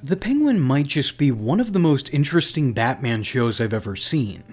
The Penguin might just be one of the most interesting Batman shows I've ever seen.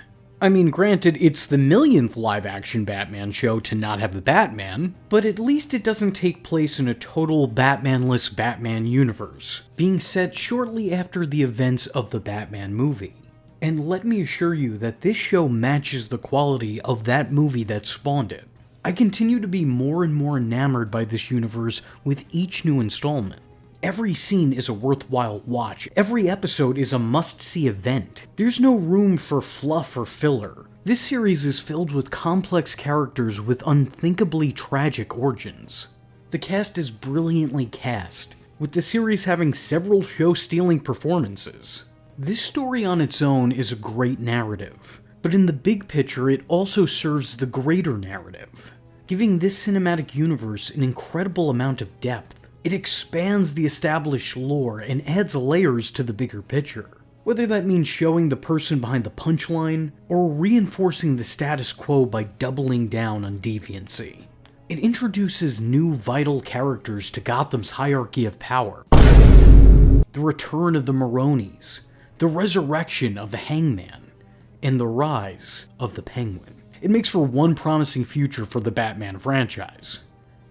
I mean, granted, it's the millionth live-action Batman show to not have a Batman, but at least it doesn't take place in a total Batman-less Batman universe, being set shortly after the events of the Batman movie. And let me assure you that this show matches the quality of that movie that spawned it. I continue to be more and more enamored by this universe with each new installment. Every scene is a worthwhile watch. Every episode is a must-see event. There's no room for fluff or filler. This series is filled with complex characters with unthinkably tragic origins. The cast is brilliantly cast, with the series having several show-stealing performances. This story on its own is a great narrative, but in the big picture it also serves the greater narrative, giving this cinematic universe an incredible amount of depth. It expands the established lore and adds layers to the bigger picture, whether that means showing the person behind the punchline or reinforcing the status quo by doubling down on deviancy. It introduces new vital characters to Gotham's hierarchy of power. The return of the Maronis, the resurrection of the Hangman, and the rise of the Penguin. It makes for one promising future for the Batman franchise.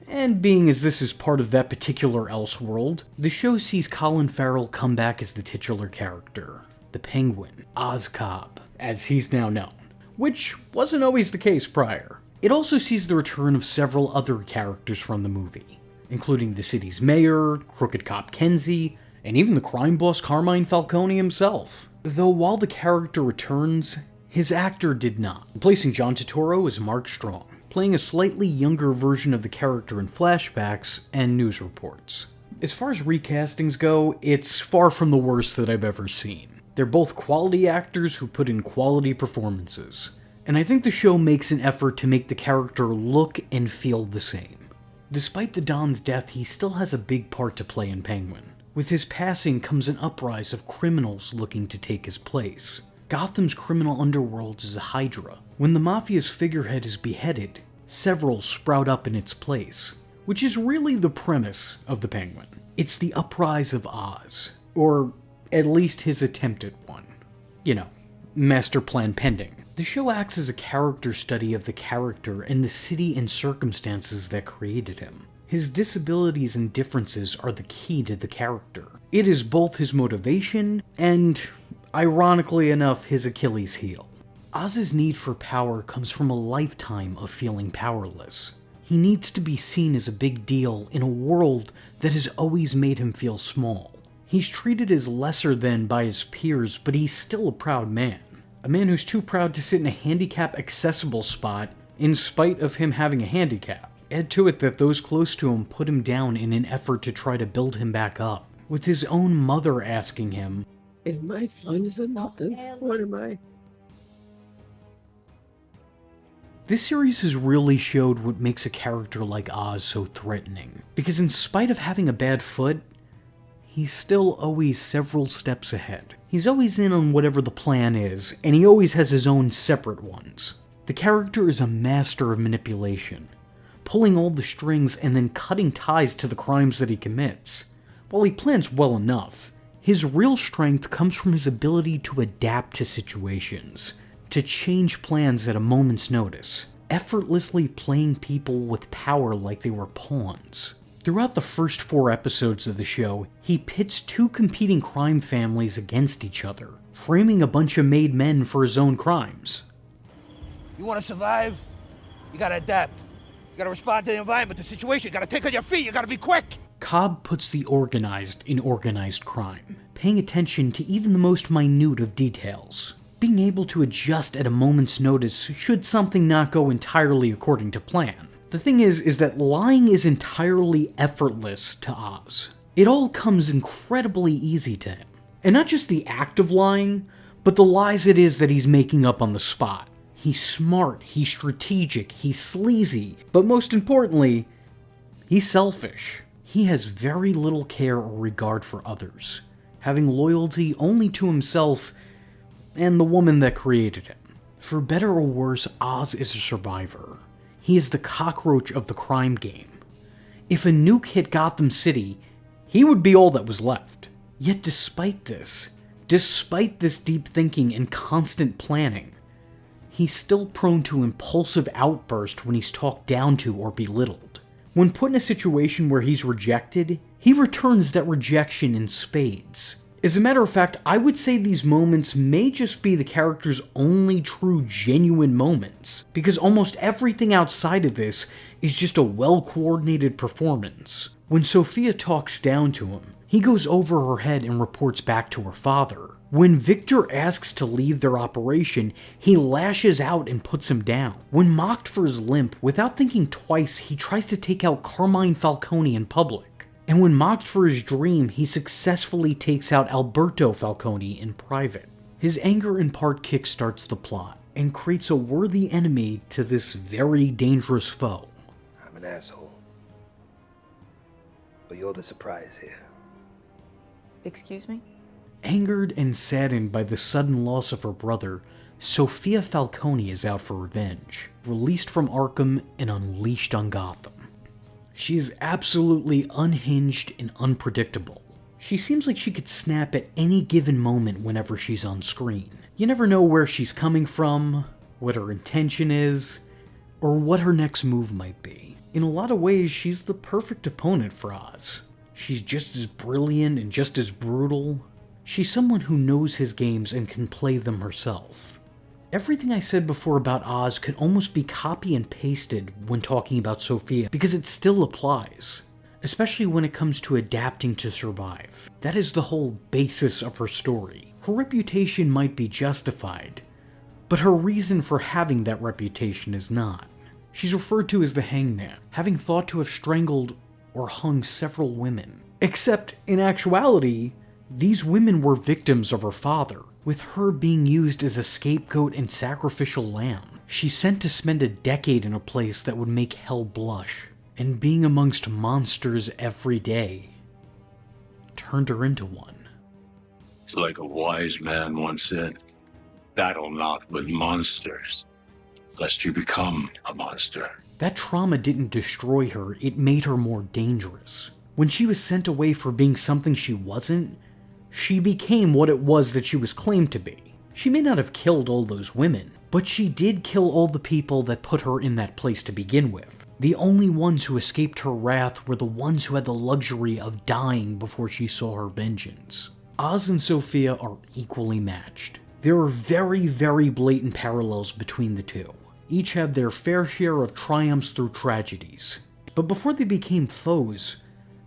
And being as this is part of that particular Elseworld, the show sees Colin Farrell come back as the titular character, the Penguin, Oz Cobb, as he's now known, which wasn't always the case prior. It also sees the return of several other characters from the movie, including the city's mayor, crooked cop Kenzie, and even the crime boss Carmine Falcone himself. Though while the character returns, his actor did not, replacing John Turturro as Mark Strong, playing a slightly younger version of the character in flashbacks and news reports. As far as recastings go, it's far from the worst that I've ever seen. They're both quality actors who put in quality performances, and I think the show makes an effort to make the character look and feel the same. Despite the Don's death, he still has a big part to play in Penguin. With his passing comes an uprise of criminals looking to take his place. Gotham's criminal underworld is a hydra. When the Mafia's figurehead is beheaded, several sprout up in its place, which is really the premise of the Penguin. It's the uprise of Oz, or at least his attempted one. You know, master plan pending. The show acts as a character study of the character and the city and circumstances that created him. His disabilities and differences are the key to the character. It is both his motivation and, ironically enough, his Achilles heel. Oz's need for power comes from a lifetime of feeling powerless. He needs to be seen as a big deal in a world that has always made him feel small. He's treated as lesser than by his peers, but he's still a proud man. A man who's too proud to sit in a handicap-accessible spot in spite of him having a handicap. Add to it that those close to him put him down in an effort to try to build him back up, with his own mother asking him, "If my son is nothing, what am I?" This series has really showed what makes a character like Oz so threatening, because in spite of having a bad foot, he's still always several steps ahead. He's always in on whatever the plan is, and he always has his own separate ones. The character is a master of manipulation, pulling all the strings and then cutting ties to the crimes that he commits. While he plans well enough, his real strength comes from his ability to adapt to situations, to change plans at a moment's notice, effortlessly playing people with power like they were pawns. Throughout the first 4 episodes of the show, he pits 2 competing crime families against each other, framing a bunch of made men for his own crimes. You want to survive? You gotta adapt. You gotta respond to the environment, the situation. You gotta think on your feet. You gotta be quick. Cobb puts the organized in organized crime, paying attention to even the most minute of details. Being able to adjust at a moment's notice should something not go entirely according to plan. The thing is that lying is entirely effortless to Oz. It all comes incredibly easy to him. And not just the act of lying, but the lies it is that he's making up on the spot. He's smart, he's strategic, he's sleazy, but most importantly, he's selfish. He has very little care or regard for others, having loyalty only to himself and the woman that created him. For better or worse, Oz is a survivor. He is the cockroach of the crime game. If a nuke hit Gotham City, he would be all that was left. Yet despite this deep thinking and constant planning, he's still prone to impulsive outbursts when he's talked down to or belittled. When put in a situation where he's rejected, he returns that rejection in spades. As a matter of fact, I would say these moments may just be the character's only true genuine moments, because almost everything outside of this is just a well-coordinated performance. When Sophia talks down to him, he goes over her head and reports back to her father. When Victor asks to leave their operation, he lashes out and puts him down. When mocked for his limp, without thinking twice, he tries to take out Carmine Falcone in public. And when mocked for his dream, he successfully takes out Alberto Falcone in private. His anger in part kickstarts the plot, and creates a worthy enemy to this very dangerous foe. I'm an asshole. But you're the surprise here. Excuse me? Angered and saddened by the sudden loss of her brother, Sophia Falcone is out for revenge, released from Arkham and unleashed on Gotham. She is absolutely unhinged and unpredictable. She seems like she could snap at any given moment whenever she's on screen. You never know where she's coming from, what her intention is, or what her next move might be. In a lot of ways, she's the perfect opponent for Oz. She's just as brilliant and just as brutal. She's someone who knows his games and can play them herself. Everything I said before about Oz could almost be copy and pasted when talking about Sophia, because it still applies, especially when it comes to adapting to survive. That is the whole basis of her story. Her reputation might be justified, but her reason for having that reputation is not. She's referred to as the Hangman, having thought to have strangled or hung several women. Except, in actuality, these women were victims of her father, with her being used as a scapegoat and sacrificial lamb. She's sent to spend a decade in a place that would make hell blush, and being amongst monsters every day turned her into one. It's like a wise man once said, battle not with monsters, lest you become a monster. That trauma didn't destroy her, it made her more dangerous. When she was sent away for being something she wasn't, she became what it was that she was claimed to be. She may not have killed all those women, but she did kill all the people that put her in that place to begin with. The only ones who escaped her wrath were the ones who had the luxury of dying before she saw her vengeance. Oz and Sophia are equally matched. There are very, very blatant parallels between the two. Each have their fair share of triumphs through tragedies. But before they became foes,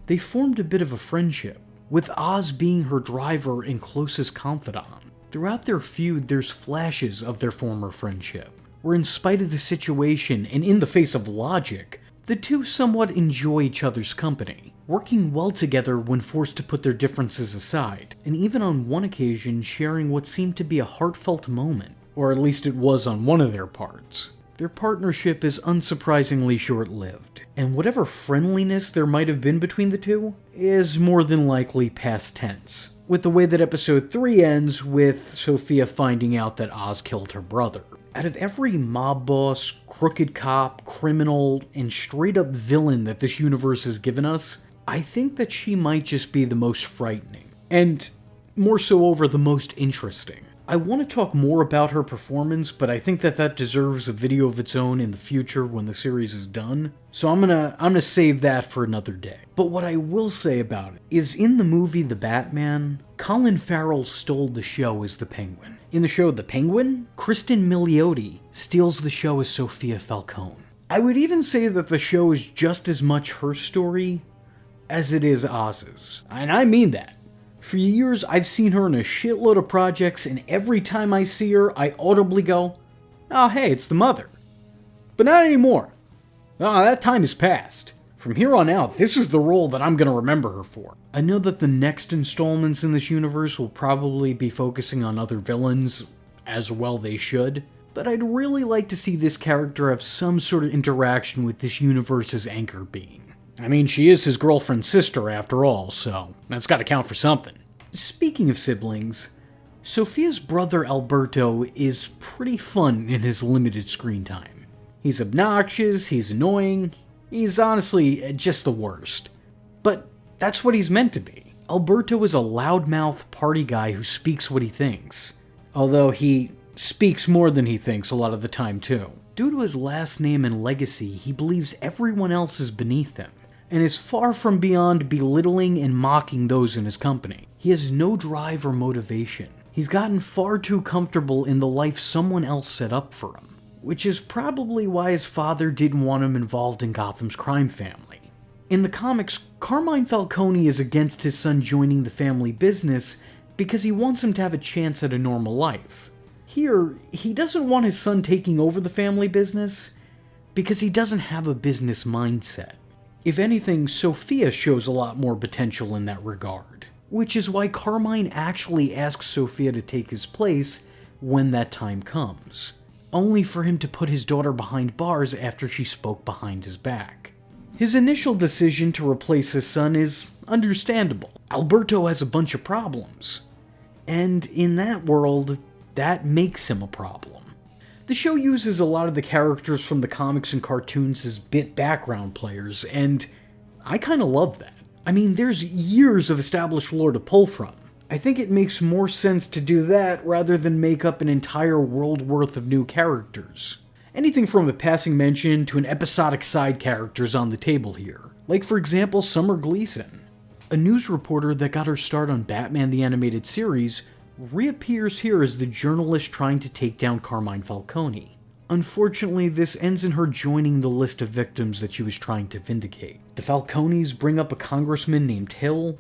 they formed a bit of a friendship, with Oz being her driver and closest confidant. Throughout their feud, there's flashes of their former friendship, where in spite of the situation and in the face of logic, the two somewhat enjoy each other's company, working well together when forced to put their differences aside, and even on one occasion sharing what seemed to be a heartfelt moment, or at least it was on one of their parts. Their partnership is unsurprisingly short-lived, and whatever friendliness there might have been between the two is more than likely past tense, with the way that episode 3 ends with Sophia finding out that Oz killed her brother. Out of every mob boss, crooked cop, criminal, and straight-up villain that this universe has given us, I think that she might just be the most frightening, and more so over the most interesting. I want to talk more about her performance, but I think that deserves a video of its own in the future when the series is done. So I'm gonna save that for another day. But what I will say about it is, in the movie The Batman, Colin Farrell stole the show as the Penguin. In the show The Penguin, Kristen Milioti steals the show as Sophia Falcone. I would even say that the show is just as much her story as it is Oz's. And I mean that. For years, I've seen her in a shitload of projects, and every time I see her, I audibly go, oh hey, it's the mother. But not anymore. Oh, that time is past. From here on out, this is the role that I'm going to remember her for. I know that the next installments in this universe will probably be focusing on other villains, as well they should, but I'd really like to see this character have some sort of interaction with this universe's anchor being. I mean, she is his girlfriend's sister after all, so that's gotta count for something. Speaking of siblings, Sophia's brother Alberto is pretty fun in his limited screen time. He's obnoxious, he's annoying, he's honestly just the worst. But that's what he's meant to be. Alberto is a loudmouth party guy who speaks what he thinks. Although he speaks more than he thinks a lot of the time too. Due to his last name and legacy, he believes everyone else is beneath him, and is far from beyond belittling and mocking those in his company. He has no drive or motivation. He's gotten far too comfortable in the life someone else set up for him, which is probably why his father didn't want him involved in Gotham's crime family. In the comics, Carmine Falcone is against his son joining the family business because he wants him to have a chance at a normal life. Here, he doesn't want his son taking over the family business because he doesn't have a business mindset. If anything, Sophia shows a lot more potential in that regard, which is why Carmine actually asks Sophia to take his place when that time comes, only for him to put his daughter behind bars after she spoke behind his back. His initial decision to replace his son is understandable. Alberto has a bunch of problems, and in that world, that makes him a problem. The show uses a lot of the characters from the comics and cartoons as bit background players, and I kinda love that. I mean, there's years of established lore to pull from. I think it makes more sense to do that rather than make up an entire world worth of new characters. Anything from a passing mention to an episodic side characters on the table here. Like for example, Summer Gleason, a news reporter that got her start on Batman the Animated Series, reappears here as the journalist trying to take down Carmine Falcone. Unfortunately, this ends in her joining the list of victims that she was trying to vindicate. The Falcones bring up a congressman named Hill,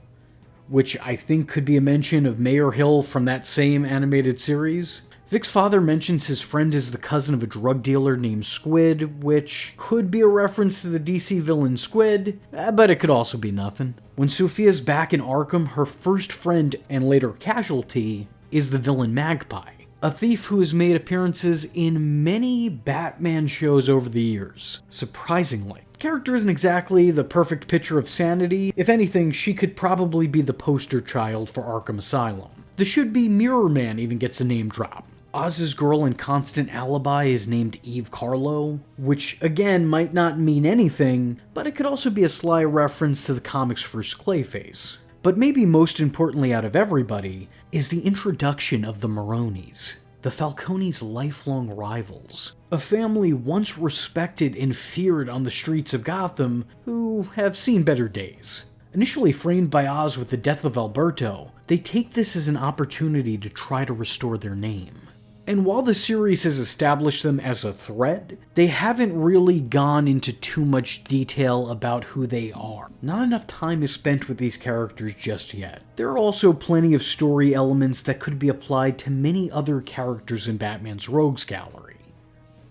which I think could be a mention of Mayor Hill from that same animated series. Vic's father mentions his friend is the cousin of a drug dealer named Squid, which could be a reference to the DC villain Squid, but it could also be nothing. When Sophia's back in Arkham, her first friend and later casualty is the villain Magpie, a thief who has made appearances in many Batman shows over the years. Surprisingly, the character isn't exactly the perfect picture of sanity. If anything, she could probably be the poster child for Arkham Asylum. The should-be Mirror Man even gets a name drop. Oz's girl and constant alibi is named Eve Carlo, which again might not mean anything, but it could also be a sly reference to the comic's first Clayface. But maybe most importantly out of everybody is the introduction of the Maronis, the Falcones' lifelong rivals, a family once respected and feared on the streets of Gotham who have seen better days. Initially framed by Oz with the death of Alberto, they take this as an opportunity to try to restore their name. And while the series has established them as a threat, they haven't really gone into too much detail about who they are. Not enough time is spent with these characters just yet. There are also plenty of story elements that could be applied to many other characters in Batman's rogues gallery.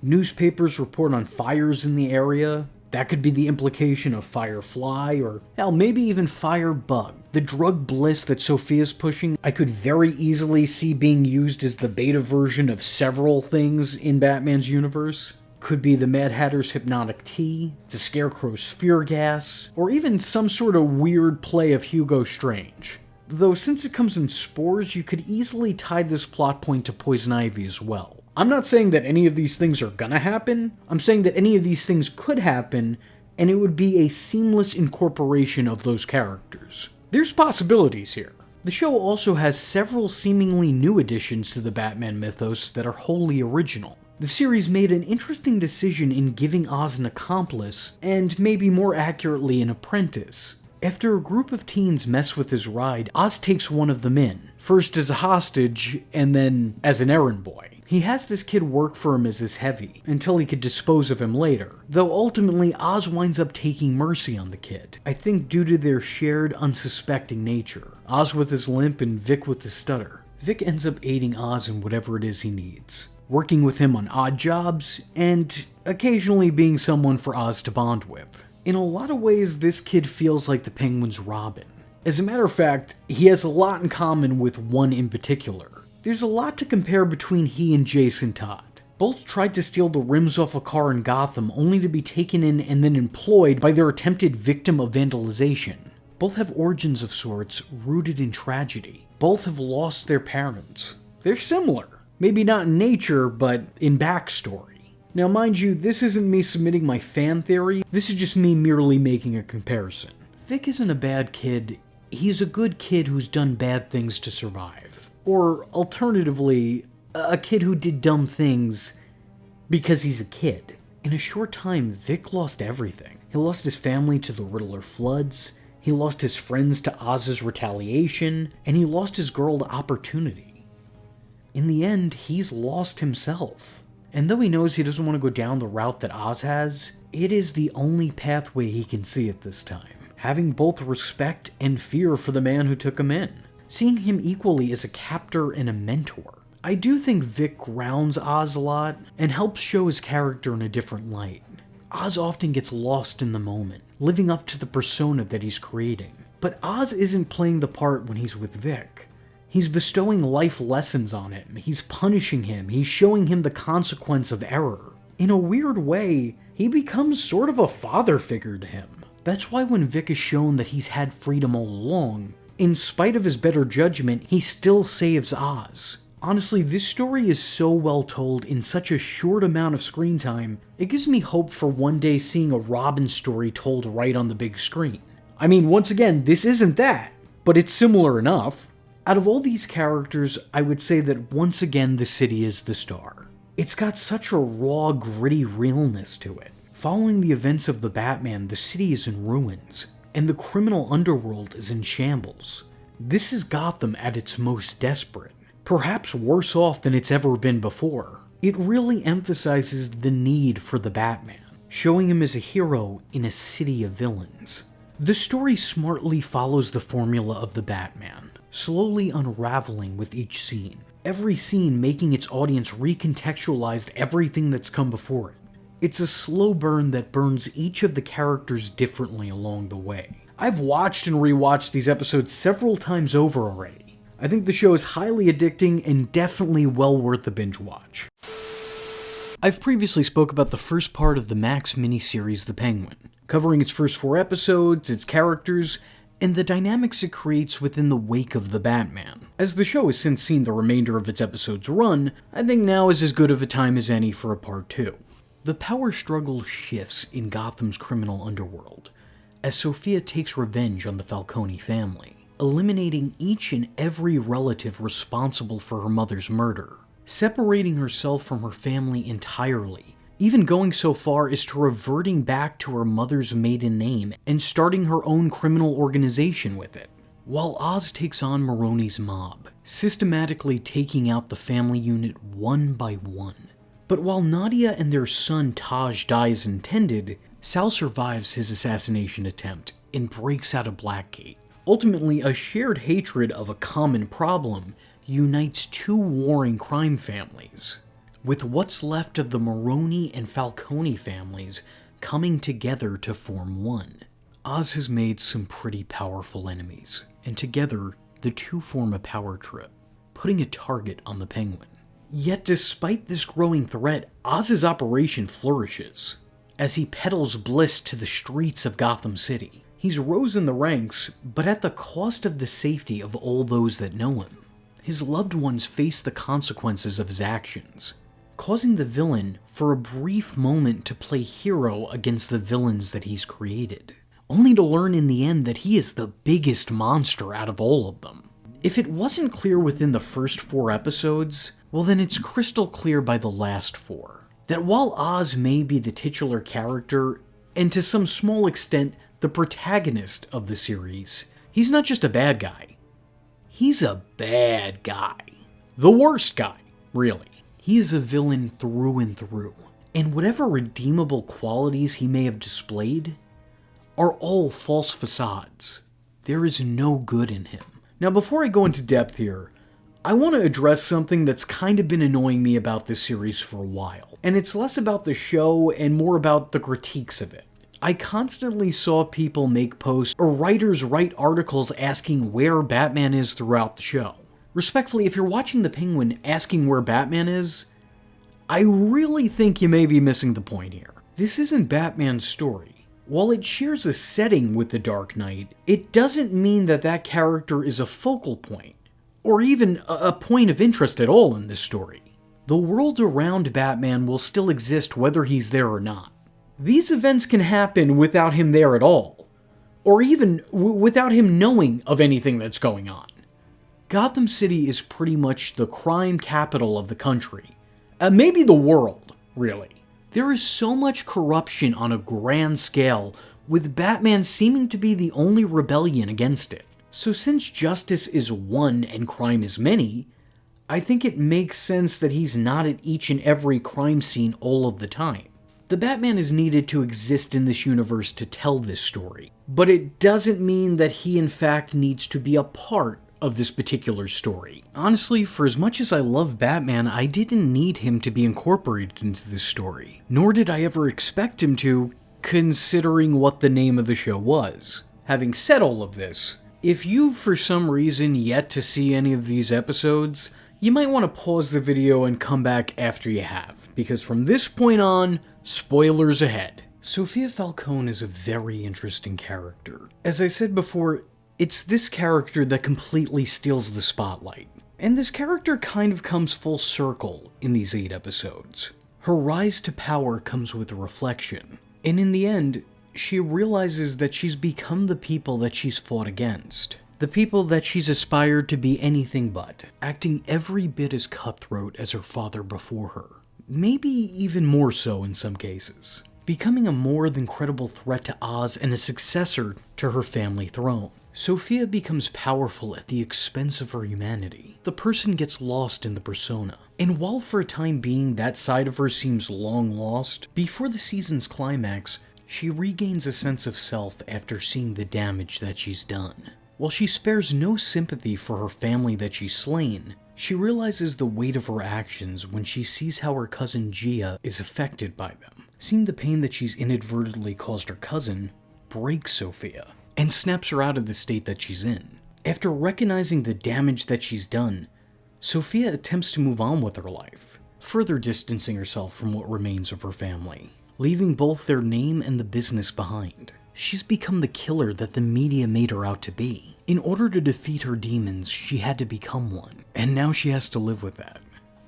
Newspapers report on fires in the area. That could be the implication of Firefly, or hell, maybe even Firebug. The drug bliss that Sophia's pushing, I could very easily see being used as the beta version of several things in Batman's universe. Could be the Mad Hatter's hypnotic tea, the Scarecrow's fear gas, or even some sort of weird play of Hugo Strange. Though since it comes in spores, you could easily tie this plot point to Poison Ivy as well. I'm not saying that any of these things are gonna happen, I'm saying that any of these things could happen, and it would be a seamless incorporation of those characters. There's possibilities here. The show also has several seemingly new additions to the Batman mythos that are wholly original. The series made an interesting decision in giving Oz an accomplice, and maybe more accurately an apprentice. After a group of teens mess with his ride, Oz takes one of them in, first as a hostage, and then as an errand boy. He has this kid work for him as his heavy, until he could dispose of him later, though ultimately Oz winds up taking mercy on the kid, I think due to their shared unsuspecting nature. Oz with his limp and Vic with his stutter. Vic ends up aiding Oz in whatever it is he needs, working with him on odd jobs, and occasionally being someone for Oz to bond with. In a lot of ways, this kid feels like the Penguin's Robin. As a matter of fact, he has a lot in common with one in particular. There's a lot to compare between he and Jason Todd. Both tried to steal the rims off a car in Gotham only to be taken in and then employed by their attempted victim of vandalization. Both have origins of sorts rooted in tragedy. Both have lost their parents. They're similar. Maybe not in nature, but in backstory. Now mind you, this isn't me submitting my fan theory, this is just me merely making a comparison. Vic isn't a bad kid he's a good kid who's done bad things to survive. Or, alternatively, a kid who did dumb things because he's a kid. In a short time, Vic lost everything. He lost his family to the Riddler floods, he lost his friends to Oz's retaliation, and he lost his girl to opportunity. In the end, he's lost himself. And though he knows he doesn't want to go down the route that Oz has, it is the only pathway he can see at this time. Having both respect and fear for the man who took him in. Seeing him equally as a captor and a mentor. I do think Vic grounds Oz a lot and helps show his character in a different light. Oz often gets lost in the moment, living up to the persona that he's creating. But Oz isn't playing the part when he's with Vic. He's bestowing life lessons on him, he's punishing him, he's showing him the consequence of error. In a weird way, he becomes sort of a father figure to him. That's why when Vic is shown that he's had freedom all along, in spite of his better judgment, he still saves Oz. Honestly, this story is so well told in such a short amount of screen time, it gives me hope for one day seeing a Robin story told right on the big screen. I mean, once again, this isn't that, but it's similar enough. Out of all these characters, I would say that once again the city is the star. It's got such a raw, gritty realness to it. Following the events of the Batman, the city is in ruins, and the criminal underworld is in shambles. This is Gotham at its most desperate. Perhaps worse off than it's ever been before. It really emphasizes the need for the Batman, showing him as a hero in a city of villains. The story smartly follows the formula of the Batman, slowly unraveling with each scene. Every scene making its audience recontextualize everything that's come before it. It's a slow burn that burns each of the characters differently along the way. I've watched and rewatched these episodes several times over already. I think the show is highly addicting and definitely well worth a binge watch. I've previously spoke about the first part of the Max miniseries The Penguin, covering its first 4 episodes, its characters, and the dynamics it creates within the wake of the Batman. As the show has since seen the remainder of its episodes run, I think now is as good of a time as any for a part 2. The power struggle shifts in Gotham's criminal underworld, as Sophia takes revenge on the Falcone family, eliminating each and every relative responsible for her mother's murder, separating herself from her family entirely, even going so far as to reverting back to her mother's maiden name and starting her own criminal organization with it. While Oz takes on Maroni's mob, systematically taking out the family unit one by one. But while Nadia and their son Taj die as intended, Sal survives his assassination attempt and breaks out of Blackgate. Ultimately, a shared hatred of a common problem unites 2 warring crime families, with what's left of the Maroni and Falcone families coming together to form one. Oz has made some pretty powerful enemies, and together, the 2 form a power trip, putting a target on the Penguin. Yet despite this growing threat, Oz's operation flourishes, as he peddles bliss to the streets of Gotham City. He's rose in the ranks, but at the cost of the safety of all those that know him. His loved ones face the consequences of his actions, causing the villain for a brief moment to play hero against the villains that he's created, only to learn in the end that he is the biggest monster out of all of them. If it wasn't clear within the first 4 episodes, well then it's crystal clear by the last 4. That while Oz may be the titular character, and to some small extent the protagonist of the series, he's not just a bad guy. He's a bad guy. The worst guy, really. He is a villain through and through, and whatever redeemable qualities he may have displayed are all false facades. There is no good in him. Now before I go into depth here, I want to address something that's kind of been annoying me about this series for a while, and it's less about the show and more about the critiques of it. I constantly saw people make posts or writers write articles asking where Batman is throughout the show. Respectfully, if you're watching The Penguin asking where Batman is, I really think you may be missing the point here. This isn't Batman's story. While it shares a setting with The Dark Knight, it doesn't mean that that character is a focal point, or even a point of interest at all in this story. The world around Batman will still exist whether he's there or not. These events can happen without him there at all, or even without him knowing of anything that's going on. Gotham City is pretty much the crime capital of the country. Maybe the world, really. There is so much corruption on a grand scale, with Batman seeming to be the only rebellion against it. So since justice is one and crime is many, I think it makes sense that he's not at each and every crime scene all of the time. The Batman is needed to exist in this universe to tell this story, but it doesn't mean that he in fact needs to be a part of this particular story. Honestly, for as much as I love Batman, I didn't need him to be incorporated into this story, nor did I ever expect him to, considering what the name of the show was. Having said all of this, if you've for some reason yet to see any of these episodes, you might want to pause the video and come back after you have, because from this point on, spoilers ahead. Sophia Falcone is a very interesting character. As I said before, it's this character that completely steals the spotlight. And this character kind of comes full circle in these 8 episodes. Her rise to power comes with a reflection, and in the end, she realizes that she's become the people that she's fought against. The people that she's aspired to be anything but, acting every bit as cutthroat as her father before her. Maybe even more so in some cases. Becoming a more than credible threat to Oz and a successor to her family throne. Sophia becomes powerful at the expense of her humanity. The person gets lost in the persona. And while for a time being that side of her seems long lost, before the season's climax, she regains a sense of self after seeing the damage that she's done. While she spares no sympathy for her family that she's slain, she realizes the weight of her actions when she sees how her cousin Gia is affected by them. Seeing the pain that she's inadvertently caused her cousin breaks Sophia and snaps her out of the state that she's in. After recognizing the damage that she's done, Sophia attempts to move on with her life, further distancing herself from what remains of her family, leaving both their name and the business behind. She's become the killer that the media made her out to be. In order to defeat her demons, she had to become one, and now she has to live with that.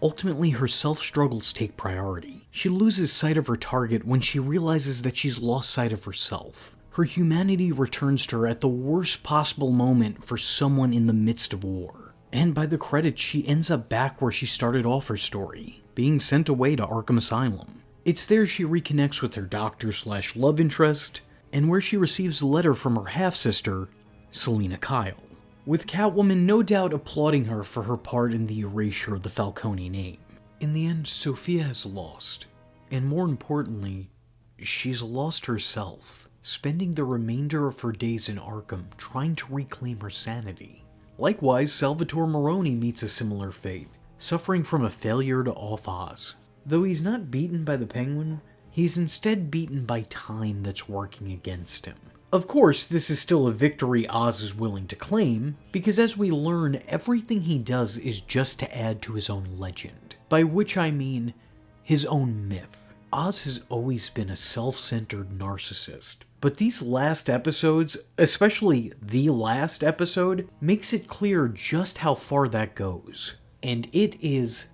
Ultimately, her self-struggles take priority. She loses sight of her target when she realizes that she's lost sight of herself. Her humanity returns to her at the worst possible moment for someone in the midst of war. And by the credits, she ends up back where she started off her story, being sent away to Arkham Asylum. It's there she reconnects with her doctor/love interest, and where she receives a letter from her half-sister, Selina Kyle, with Catwoman no doubt applauding her for her part in the erasure of the Falcone name. In the end, Sophia has lost, and more importantly, she's lost herself, spending the remainder of her days in Arkham trying to reclaim her sanity. Likewise, Salvatore Maroni meets a similar fate, suffering from a failure to off Oz. Though he's not beaten by the Penguin, he's instead beaten by time that's working against him. Of course, this is still a victory Oz is willing to claim, because as we learn, everything he does is just to add to his own legend. By which I mean, his own myth. Oz has always been a self-centered narcissist, but these last episodes, especially the last episode, makes it clear just how far that goes. And it is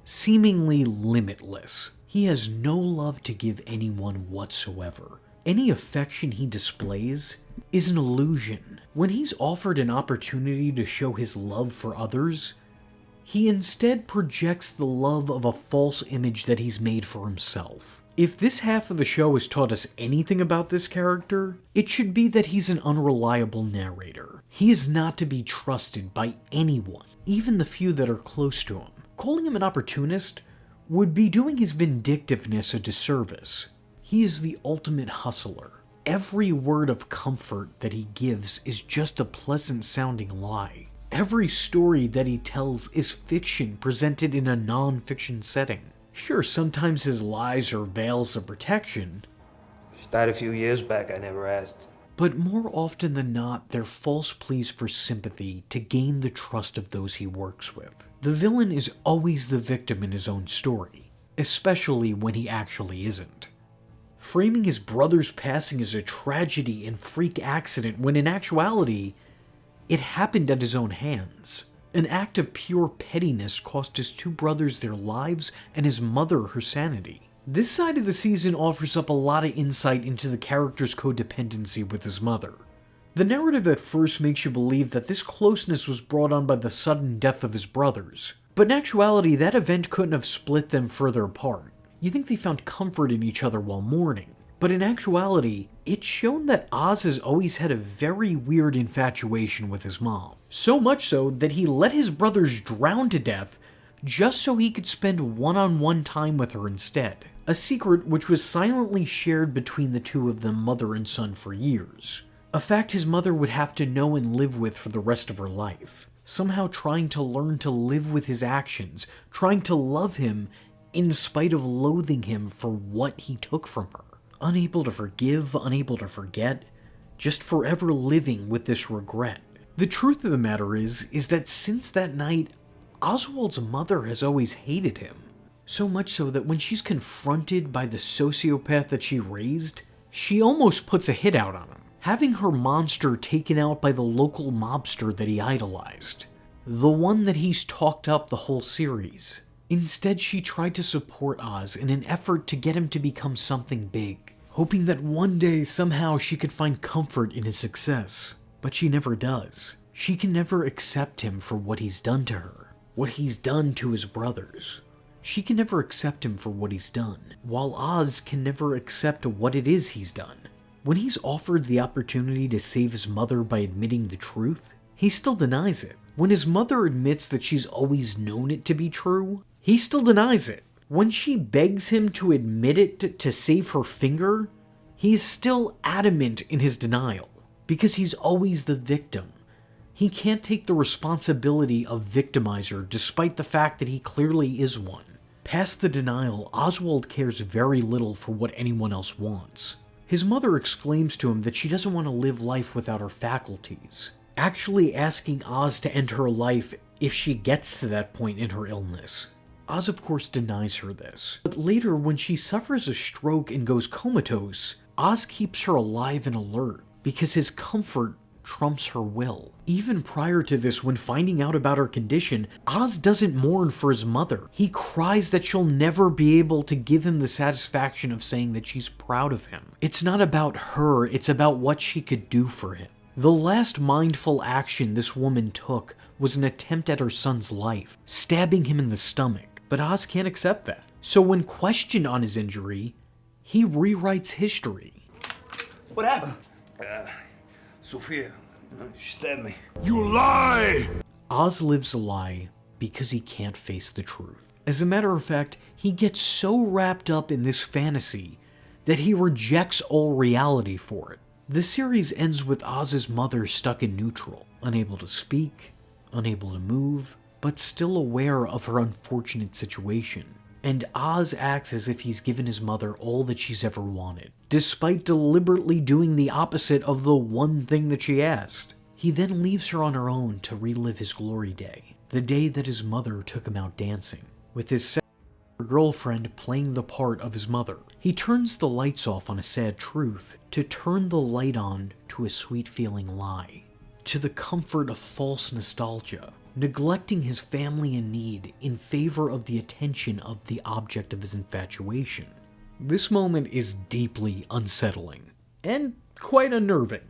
seemingly limitless. He has no love to give anyone whatsoever. Any affection he displays is an illusion. When he's offered an opportunity to show his love for others, he instead projects the love of a false image that he's made for himself. If this half of the show has taught us anything about this character, it should be that he's an unreliable narrator. He is not to be trusted by anyone, even the few that are close to him. Calling him an opportunist would be doing his vindictiveness a disservice. He is the ultimate hustler. Every word of comfort that he gives is just a pleasant-sounding lie. Every story that he tells is fiction presented in a non-fiction setting. Sure, sometimes his lies are veils of protection. She died a few years back, I never asked. But more often than not, they're false pleas for sympathy to gain the trust of those he works with. The villain is always the victim in his own story, especially when he actually isn't. Framing his brother's passing as a tragedy and freak accident when in actuality, it happened at his own hands. An act of pure pettiness cost his 2 brothers their lives and his mother her sanity. This side of the season offers up a lot of insight into the character's codependency with his mother. The narrative at first makes you believe that this closeness was brought on by the sudden death of his brothers, but in actuality that event couldn't have split them further apart. You think they found comfort in each other while mourning, but in actuality, it's shown that Oz has always had a very weird infatuation with his mom. So much so that he let his brothers drown to death just so he could spend one-on-one time with her instead. A secret which was silently shared between the two of them, mother and son, for years. A fact his mother would have to know and live with for the rest of her life. Somehow trying to learn to live with his actions, trying to love him in spite of loathing him for what he took from her. Unable to forgive, unable to forget, just forever living with this regret. The truth of the matter is that since that night, Oswald's mother has always hated him. So much so that when she's confronted by the sociopath that she raised, she almost puts a hit out on him, having her monster taken out by the local mobster that he idolized. The one that he's talked up the whole series. Instead, she tried to support Oz in an effort to get him to become something big, hoping that one day somehow she could find comfort in his success. But she never does. She can never accept him for what he's done to her, what he's done to his brothers. She can never accept him for what he's done, while Oz can never accept what it is he's done. When he's offered the opportunity to save his mother by admitting the truth, he still denies it. When his mother admits that she's always known it to be true, he still denies it. When she begs him to admit it to save her finger, he's still adamant in his denial, because he's always the victim. He can't take the responsibility of victimizer despite the fact that he clearly is one. Past the denial, Oswald cares very little for what anyone else wants. His mother exclaims to him that she doesn't want to live life without her faculties, actually asking Oz to end her life if she gets to that point in her illness. Oz of course denies her this, but later when she suffers a stroke and goes comatose, Oz keeps her alive and alert because his comfort trumps her will. Even prior to this, when finding out about her condition, Oz doesn't mourn for his mother. He cries that she'll never be able to give him the satisfaction of saying that she's proud of him. It's not about her, it's about what she could do for him. The last mindful action this woman took was an attempt at her son's life, stabbing him in the stomach, but Oz can't accept that. So when questioned on his injury, he rewrites history. What happened? Sophia, she stabbed me. You lie! Oz lives a lie because he can't face the truth. As a matter of fact, he gets so wrapped up in this fantasy that he rejects all reality for it. The series ends with Oz's mother stuck in neutral, unable to speak, unable to move, but still aware of her unfortunate situation. And Oz acts as if he's given his mother all that she's ever wanted, despite deliberately doing the opposite of the one thing that she asked. He then leaves her on her own to relive his glory day, the day that his mother took him out dancing, with his girlfriend playing the part of his mother. He turns the lights off on a sad truth to turn the light on to a sweet-feeling lie, to the comfort of false nostalgia, neglecting his family in need in favor of the attention of the object of his infatuation. This moment is deeply unsettling, and quite unnerving.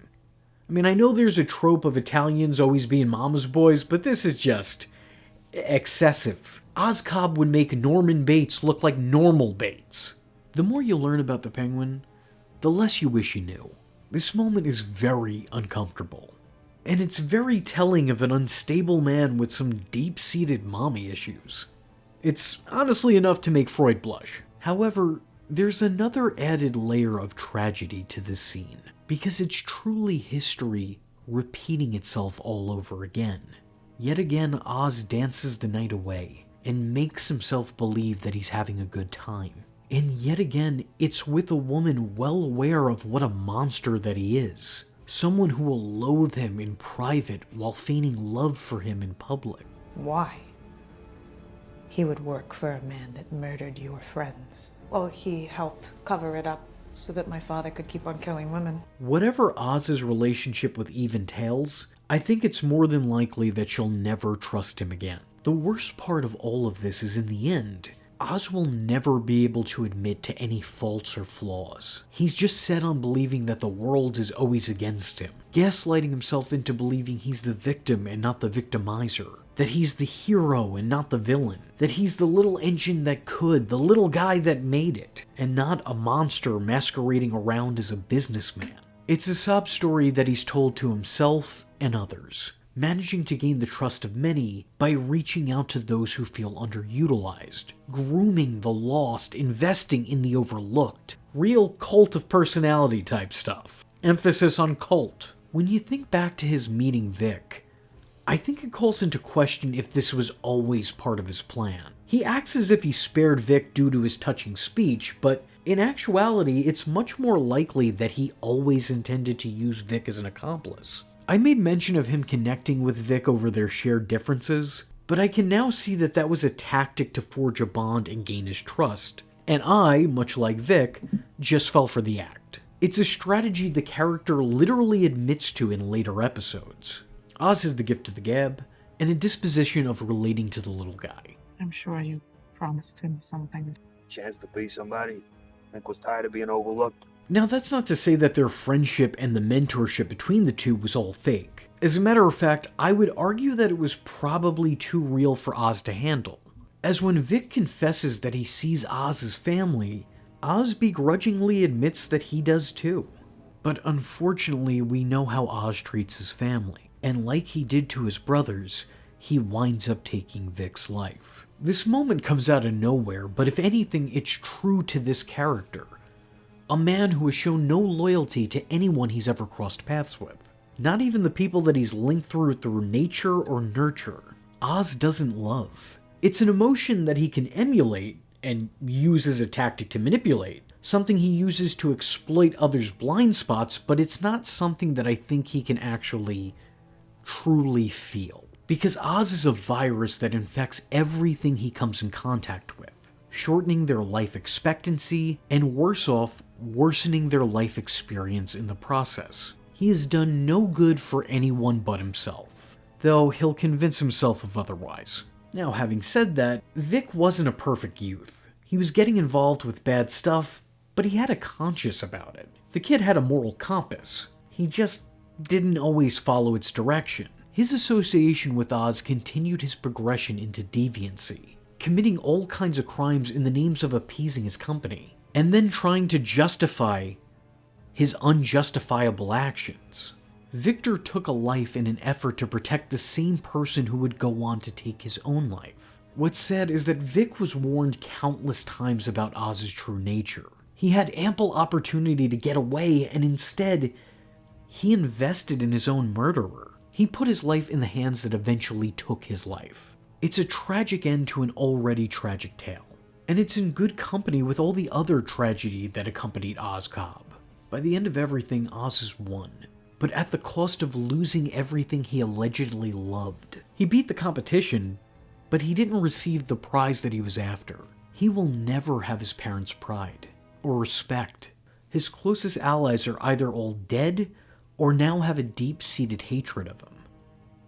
I mean, I know there's a trope of Italians always being mama's boys, but this is just excessive. Oz Cobb would make Norman Bates look like normal Bates. The more you learn about the Penguin, the less you wish you knew. This moment is very uncomfortable. And it's very telling of an unstable man with some deep-seated mommy issues. It's honestly enough to make Freud blush. However, there's another added layer of tragedy to this scene, because it's truly history repeating itself all over again. Yet again, Oz dances the night away and makes himself believe that he's having a good time. And yet again, it's with a woman well aware of what a monster that he is. Someone who will loathe him in private while feigning love for him in public. Why? He would work for a man that murdered your friends. Well, he helped cover it up so that my father could keep on killing women. Whatever Oz's relationship with Eve entails, I think it's more than likely that she'll never trust him again. The worst part of all of this is in the end, Oz will never be able to admit to any faults or flaws. He's just set on believing that the world is always against him, gaslighting himself into believing he's the victim and not the victimizer, that he's the hero and not the villain, that he's the little engine that could, the little guy that made it, and not a monster masquerading around as a businessman. It's a sob story that he's told to himself and others, managing to gain the trust of many by reaching out to those who feel underutilized, grooming the lost, investing in the overlooked. Real cult of personality type stuff. Emphasis on cult. When you think back to his meeting Vic, I think it calls into question if this was always part of his plan. He acts as if he spared Vic due to his touching speech, but in actuality, it's much more likely that he always intended to use Vic as an accomplice. I made mention of him connecting with Vic over their shared differences, but I can now see that that was a tactic to forge a bond and gain his trust, and I, much like Vic, just fell for the act. It's a strategy the character literally admits to in later episodes. Oz has the gift of the gab, and a disposition of relating to the little guy. I'm sure you promised him something. Chance to be somebody. Nick was tired of being overlooked. Now, that's not to say that their friendship and the mentorship between the two was all fake. As a matter of fact, I would argue that it was probably too real for Oz to handle. As when Vic confesses that he sees Oz as family, Oz begrudgingly admits that he does too. But unfortunately, we know how Oz treats his family, and like he did to his brothers, he winds up taking Vic's life. This moment comes out of nowhere, but if anything, it's true to this character. A man who has shown no loyalty to anyone he's ever crossed paths with. Not even the people that he's linked through nature or nurture. Oz doesn't love. It's an emotion that he can emulate and use as a tactic to manipulate. Something he uses to exploit others' blind spots, but it's not something that I think he can actually truly feel. Because Oz is a virus that infects everything he comes in contact with, shortening their life expectancy, and worse off, worsening their life experience in the process. He has done no good for anyone but himself, though he'll convince himself of otherwise. Now, having said that, Vic wasn't a perfect youth. He was getting involved with bad stuff, but he had a conscience about it. The kid had a moral compass. He just didn't always follow its direction. His association with Oz continued his progression into deviancy, committing all kinds of crimes in the names of appeasing his company, and then trying to justify his unjustifiable actions. Victor took a life in an effort to protect the same person who would go on to take his own life. What's sad is that Vic was warned countless times about Oz's true nature. He had ample opportunity to get away, and instead, he invested in his own murderer. He put his life in the hands that eventually took his life. It's a tragic end to an already tragic tale, and it's in good company with all the other tragedy that accompanied Oz Cobb. By the end of everything, Oz has won, but at the cost of losing everything he allegedly loved. He beat the competition, but he didn't receive the prize that he was after. He will never have his parents' pride or respect. His closest allies are either all dead or now have a deep-seated hatred of him.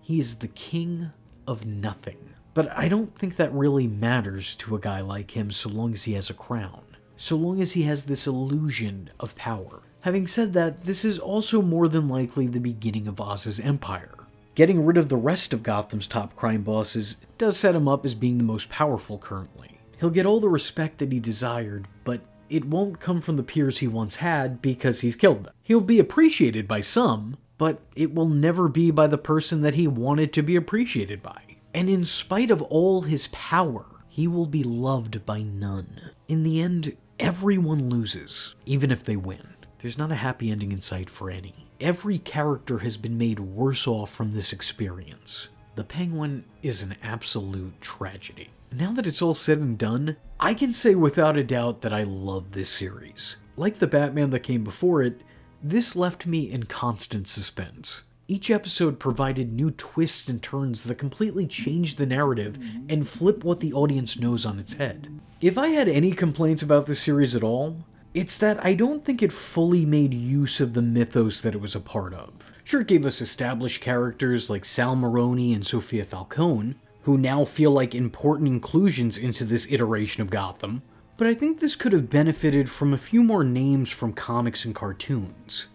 He is the king of nothing. But I don't think that really matters to a guy like him so long as he has a crown, so long as he has this illusion of power. Having said that, this is also more than likely the beginning of Oz's empire. Getting rid of the rest of Gotham's top crime bosses does set him up as being the most powerful currently. He'll get all the respect that he desired, but it won't come from the peers he once had because he's killed them. He'll be appreciated by some, but it will never be by the person that he wanted to be appreciated by. And in spite of all his power, he will be loved by none. In the end, everyone loses, even if they win. There's not a happy ending in sight for any. Every character has been made worse off from this experience. The Penguin is an absolute tragedy. Now that it's all said and done, I can say without a doubt that I love this series. Like the Batman that came before it, this left me in constant suspense. Each episode provided new twists and turns that completely changed the narrative and flip what the audience knows on its head. If I had any complaints about this series at all, it's that I don't think it fully made use of the mythos that it was a part of. Sure, it gave us established characters like Sal Maroni and Sophia Falcone, who now feel like important inclusions into this iteration of Gotham, but I think this could have benefited from a few more names from comics and cartoons.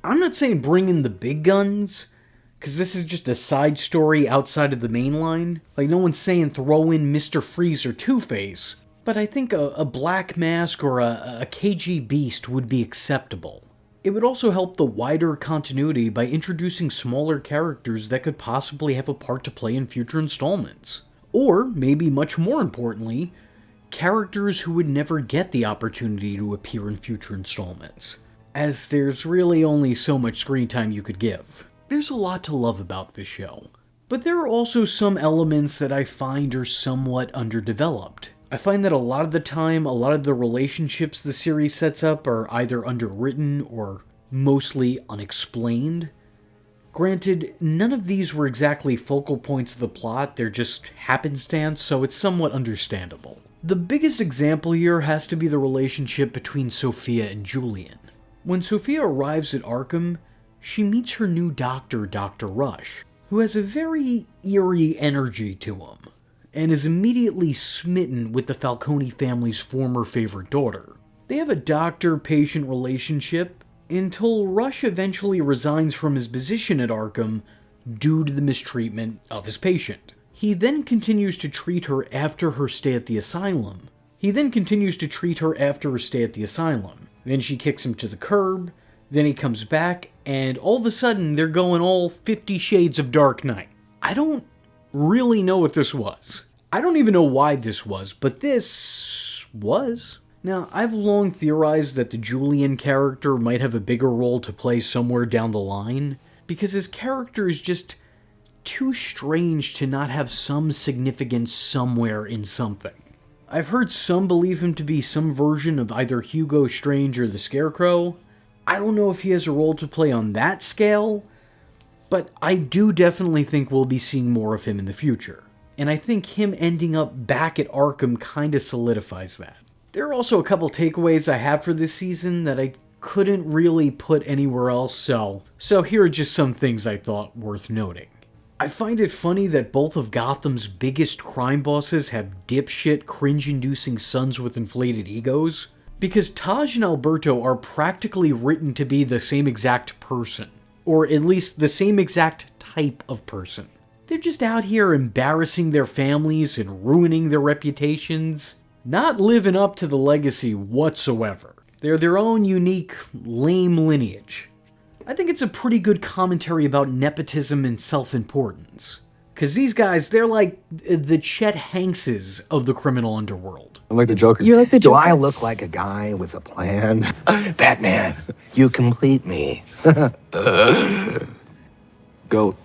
I'm not saying bring in the big guns, because this is just a side story outside of the main line. Like, no one's saying throw in Mr. Freeze or Two-Face, but I think a Black Mask or a KG Beast would be acceptable. It would also help the wider continuity by introducing smaller characters that could possibly have a part to play in future installments. Or, maybe much more importantly, characters who would never get the opportunity to appear in future installments, as there's really only so much screen time you could give. There's a lot to love about this show, but there are also some elements that I find are somewhat underdeveloped. I find that a lot of the time, a lot of the relationships the series sets up are either underwritten or mostly unexplained. Granted, none of these were exactly focal points of the plot, they're just happenstance, so it's somewhat understandable. The biggest example here has to be the relationship between Sophia and Julian. When Sophia arrives at Arkham, she meets her new doctor, Dr. Rush, who has a very eerie energy to him, and is immediately smitten with the Falcone family's former favorite daughter. They have a doctor-patient relationship until Rush eventually resigns from his position at Arkham due to the mistreatment of his patient. He then continues to treat her after her stay at the asylum. Then she kicks him to the curb, then he comes back, and all of a sudden they're going all 50 Shades of Dark Knight. I don't really know what this was. I don't even know why this was, but this was. Now, I've long theorized that the Julian character might have a bigger role to play somewhere down the line, because his character is just too strange to not have some significance somewhere in something. I've heard some believe him to be some version of either Hugo Strange or the Scarecrow. I don't know if he has a role to play on that scale, but I do definitely think we'll be seeing more of him in the future. And I think him ending up back at Arkham kinda solidifies that. There are also a couple takeaways I have for this season that I couldn't really put anywhere else, so here are just some things I thought worth noting. I find it funny that both of Gotham's biggest crime bosses have dipshit, cringe-inducing sons with inflated egos, because Taj and Alberto are practically written to be the same exact person, or at least the same exact type of person. They're just out here embarrassing their families and ruining their reputations, not living up to the legacy whatsoever. They're their own unique, lame lineage. I think it's a pretty good commentary about nepotism and self-importance. Because these guys, they're like the Chet Hankses of the criminal underworld. I'm like the Joker. You're like the Do Joker. I look like a guy with a plan? Batman, you complete me. Go.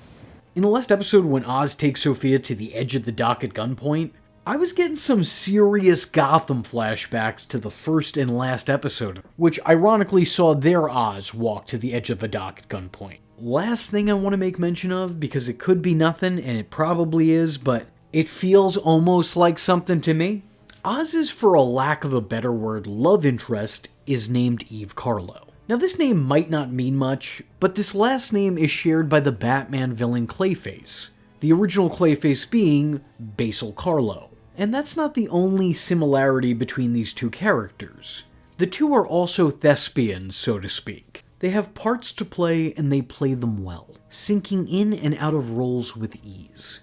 In the last episode, when Oz takes Sophia to the edge of the dock at gunpoint, I was getting some serious Gotham flashbacks to the first and last episode, which ironically saw their Oz walk to the edge of the dock at gunpoint. Last thing I want to make mention of, because it could be nothing, and it probably is, but it feels almost like something to me. Oz's, for a lack of a better word, love interest is named Eve Carlo. Now this name might not mean much, but this last name is shared by the Batman villain Clayface, the original Clayface being Basil Carlo. And that's not the only similarity between these two characters. The two are also thespians, so to speak. They have parts to play and they play them well, sinking in and out of roles with ease.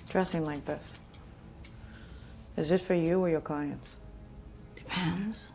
Dressing like this, is it for you or your clients? Depends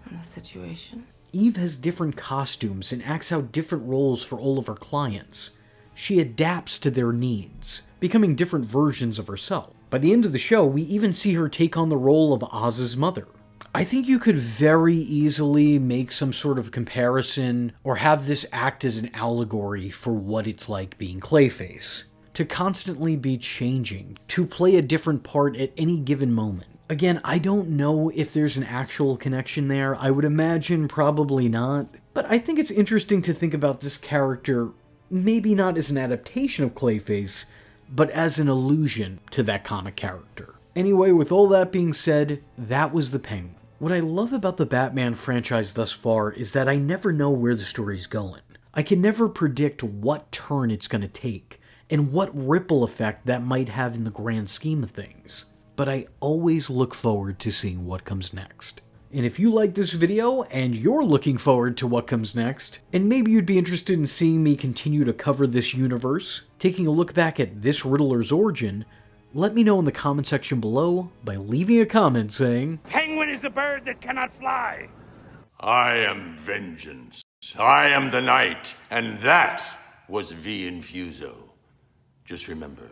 on the situation. Eve has different costumes and acts out different roles for all of her clients. She adapts to their needs, becoming different versions of herself. By the end of the show, we even see her take on the role of Oz's mother. I think you could very easily make some sort of comparison or have this act as an allegory for what it's like being Clayface. To constantly be changing, to play a different part at any given moment. Again, I don't know if there's an actual connection there. I would imagine probably not. But I think it's interesting to think about this character, maybe not as an adaptation of Clayface, but as an allusion to that comic character. Anyway, with all that being said, that was the Penguin. What I love about the Batman franchise thus far is that I never know where the story's going. I can never predict what turn it's going to take, and what ripple effect that might have in the grand scheme of things. But I always look forward to seeing what comes next. And if you like this video and you're looking forward to what comes next, and maybe you'd be interested in seeing me continue to cover this universe, taking a look back at this Riddler's origin, let me know in the comment section below by leaving a comment saying, Penguin is the bird that cannot fly. I am vengeance. I am the night, and that was V Infuso. Just remember,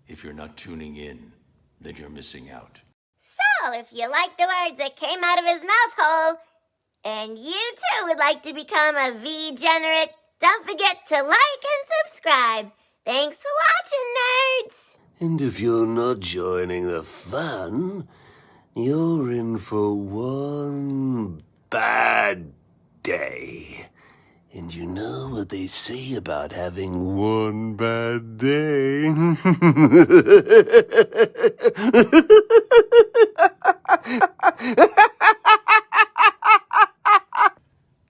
if you're not tuning in, then you're missing out. So, if you like the words that came out of his mouth hole, and you too would like to become a V-generate, don't forget to like and subscribe. Thanks for watching, nerds! And if you're not joining the fun, you're in for one bad day. And you know what they say about having one bad day?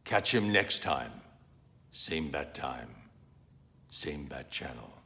Catch him next time. Same bat time. Same bat channel.